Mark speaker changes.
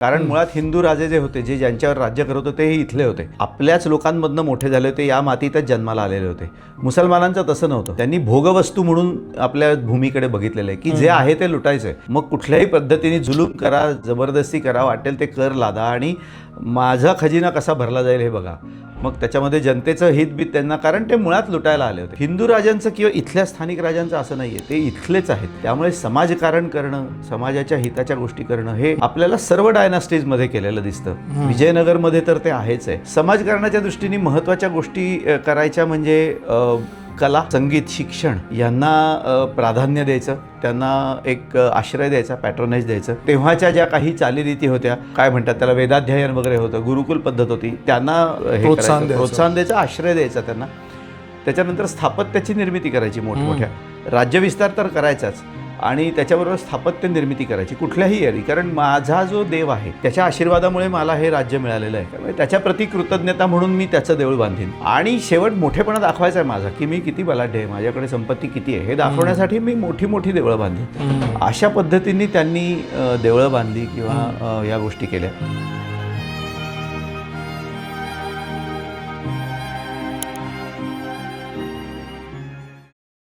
Speaker 1: कारण मुळात हिंदू राजे जे होते, जे ज्यांच्यावर राज्य करत होते, हे इथले होते. आपल्याच लोकांमधनं मोठे झाले होते, या मातीतच जन्माला आलेले होते. मुसलमानांचं तसं नव्हतं. त्यांनी भोगवस्तू म्हणून आपल्या भूमीकडे बघितलेलं आहे की जे आहे ते लुटायचंय. मग कुठल्याही पद्धतीने जुलूम करा, जबरदस्ती करा, वाटेल ते कर लादा आणि माझा खजिना कसा भरला जाईल हे बघा. मग त्याच्यामध्ये जनतेचं हितबीत त्यांना, कारण ते मुळात लुटायला आले होते. हिंदू राजांचं किंवा इथल्या स्थानिक राजांचं असं नाहीये, ते इथलेच आहेत. त्यामुळे समाजकारण करणं, समाजाच्या हिताच्या गोष्टी करणं हे आपल्याला सर्व डायनास्टीजमध्ये केलेलं दिसतं. विजयनगरमध्ये तर ते आहेच आहे. समाजकारणाच्या दृष्टीने महत्त्वाच्या गोष्टी करायच्या म्हणजे कला, संगीत, शिक्षण यांना प्राधान्य द्यायचं, त्यांना एक आश्रय द्यायचा, पॅट्रोनेज द्यायचं. तेव्हाच्या ज्या काही चालीरीती होत्या, काय म्हणतात त्याला, वेदाध्ययन वगैरे होतं, गुरुकुल पद्धत होती, त्यांना प्रोत्साहन द्यायचं, आश्रय द्यायचा त्यांना. त्याच्यानंतर स्थापत्याची निर्मिती करायची, मोठमोठ्या राज्यविस्तार तर करायचाच आणि त्याच्याबरोबर स्थापत्य निर्मिती करायची कुठल्याही यादी. कारण माझा जो देव आहे त्याच्या आशीर्वादामुळे मला हे राज्य मिळालेलं आहे, त्यामुळे त्याच्याप्रती कृतज्ञता म्हणून मी त्याचं देऊळ बांधीन. आणि शेवट मोठेपणा दाखवायचा आहे माझा, की मी किती बलाढ्य आहे, माझ्याकडे संपत्ती किती आहे, हे दाखवण्यासाठी मी मोठी मोठी देवळं बांधीन. अशा पद्धतीने त्यांनी देवळं बांधली किंवा या गोष्टी केल्या.